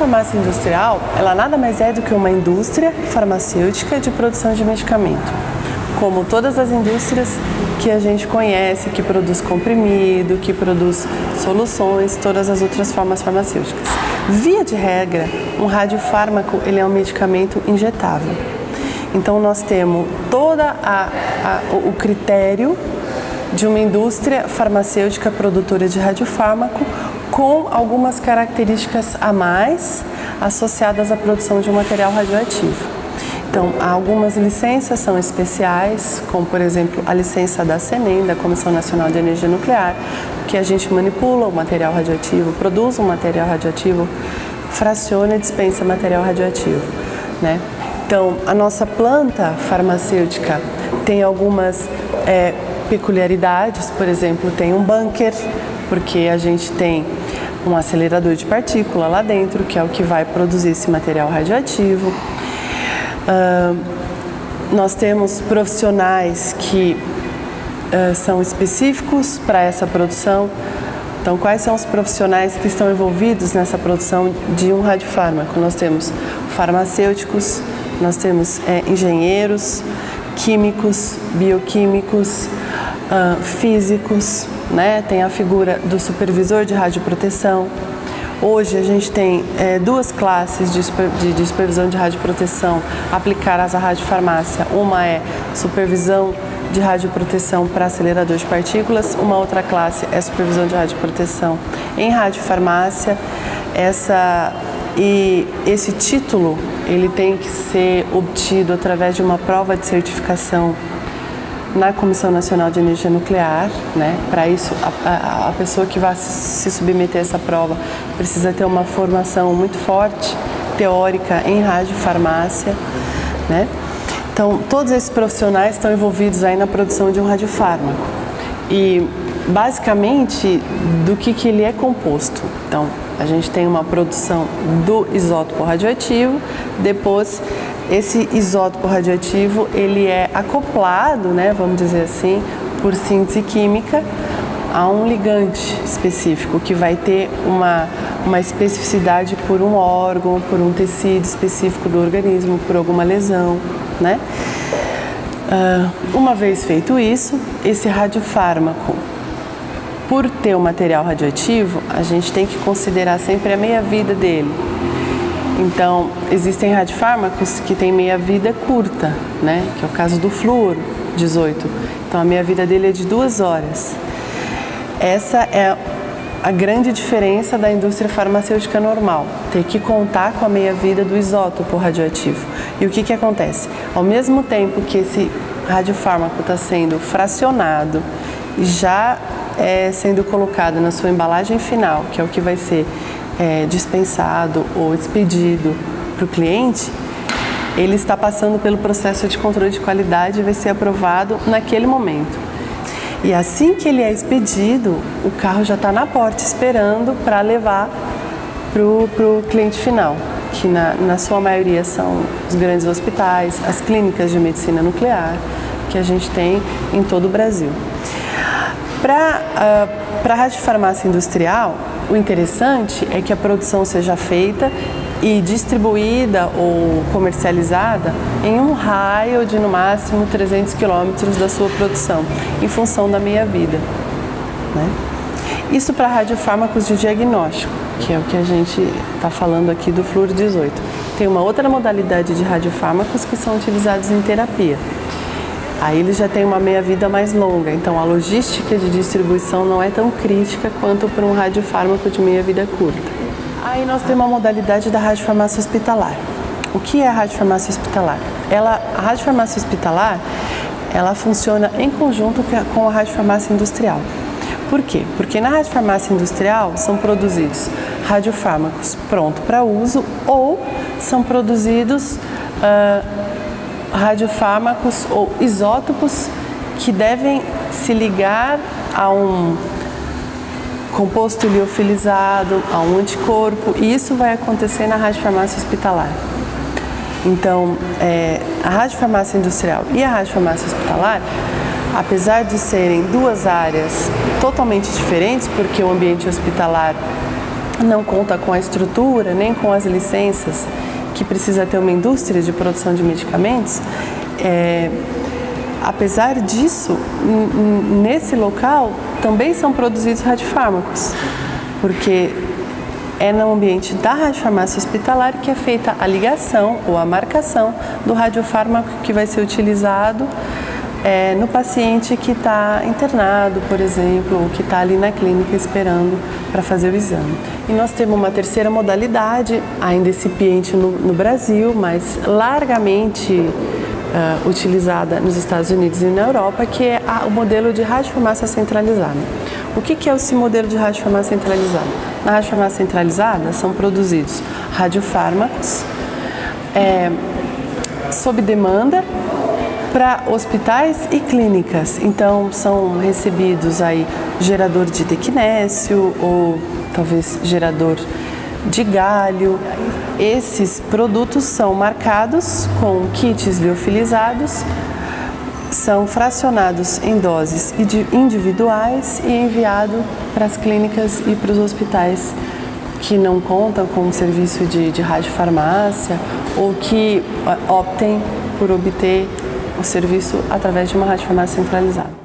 radiofarmácia industrial, ela nada mais é do que uma indústria farmacêutica de produção de medicamento. Como todas as indústrias que a gente conhece, que produz comprimido, que produz soluções, todas as outras formas farmacêuticas. Via de regra, um radiofármaco ele é um medicamento injetável. Então nós temos todo o critério de uma indústria farmacêutica produtora de radiofármaco com algumas características a mais associadas à produção de um material radioativo. Então, algumas licenças são especiais, como por exemplo a licença da CNEM, da Comissão Nacional de Energia Nuclear, que a gente manipula o material radioativo, produz um material radioativo, fraciona e dispensa material radioativo, né? Então, a nossa planta farmacêutica tem algumas peculiaridades, por exemplo, tem um bunker, porque a gente tem um acelerador de partícula lá dentro, que é o que vai produzir esse material radioativo. Nós temos profissionais que são específicos para essa produção. Então, quais são os profissionais que estão envolvidos nessa produção de um radiofármaco? Nós temos farmacêuticos, nós temos engenheiros, químicos, bioquímicos, físicos, né? Tem a figura do supervisor de radioproteção. Hoje a gente tem duas classes de supervisão de radioproteção aplicadas à radiofarmácia. Uma é supervisão de radioproteção para acelerador de partículas, uma outra classe é supervisão de radioproteção em radiofarmácia. Esse título ele tem que ser obtido através de uma prova de certificação na Comissão Nacional de Energia Nuclear, né? Para isso, a pessoa que vai se submeter a essa prova precisa ter uma formação muito forte, teórica, em radiofarmácia, né? Então, todos esses profissionais estão envolvidos aí na produção de um radiofármaco. E, basicamente, do que ele é composto? Então, a gente tem uma produção do isótopo radioativo, depois esse isótopo radioativo ele é acoplado, né, vamos dizer assim, por síntese química a um ligante específico que vai ter uma especificidade por um órgão, por um tecido específico do organismo, por alguma lesão, né? Uma vez feito isso, esse radiofármaco, por ter o material radioativo, a gente tem que considerar sempre a meia-vida dele. Então, existem radiofármacos que têm meia-vida curta, né? Que é o caso do flúor 18. Então, a meia-vida dele é de 2 horas. Essa é a grande diferença da indústria farmacêutica normal, ter que contar com a meia-vida do isótopo radioativo. E o que acontece? Ao mesmo tempo que esse radiofármaco está sendo fracionado e já sendo colocado na sua embalagem final, que é o que vai ser dispensado ou expedido para o cliente, ele está passando pelo processo de controle de qualidade e vai ser aprovado naquele momento. E assim que ele é expedido, o carro já está na porta esperando para levar para o cliente final, que na sua maioria são os grandes hospitais, as clínicas de medicina nuclear que a gente tem em todo o Brasil. Para a radiofarmácia industrial, o interessante é que a produção seja feita e distribuída ou comercializada em um raio de no máximo 300 quilômetros da sua produção, em função da meia-vida, né? Isso para radiofármacos de diagnóstico, que é o que a gente está falando aqui do flúor 18. Tem uma outra modalidade de radiofármacos que são utilizados em terapia. Aí ele já tem uma meia-vida mais longa, então a logística de distribuição não é tão crítica quanto para um radiofármaco de meia-vida curta. Aí nós temos a modalidade da radiofarmácia hospitalar. O que é a radiofarmácia hospitalar? A radiofarmácia hospitalar, ela funciona em conjunto com a radiofarmácia industrial. Por quê? Porque na radiofarmácia industrial são produzidos radiofármacos prontos para uso ou são produzidos radiofármacos ou isótopos que devem se ligar a um composto liofilizado, a um anticorpo, e isso vai acontecer na radiofarmácia hospitalar. Então, a radiofarmácia industrial e a radiofarmácia hospitalar, apesar de serem duas áreas totalmente diferentes, porque o ambiente hospitalar não conta com a estrutura nem com as licenças que precisa ter uma indústria de produção de medicamentos, apesar disso, nesse local também são produzidos radiofármacos, porque é no ambiente da radiofarmácia hospitalar que é feita a ligação ou a marcação do radiofármaco que vai ser utilizado no paciente que está internado, por exemplo, ou que está ali na clínica esperando para fazer o exame. E nós temos uma terceira modalidade, ainda incipiente no Brasil, mas largamente utilizada nos Estados Unidos e na Europa, que é o modelo de radiofarmácia centralizada. O que é esse modelo de radiofarmácia centralizada? Na radiofarmácia centralizada são produzidos radiofármacos sob demanda para hospitais e clínicas. Então são recebidos aí gerador de dequinésio ou talvez gerador de galho. Esses produtos são marcados com kits liofilizados, são fracionados em doses individuais e enviado para as clínicas e para os hospitais que não contam com um serviço de radiofarmácia ou que optem por obter o serviço através de uma radiofarmácia centralizada.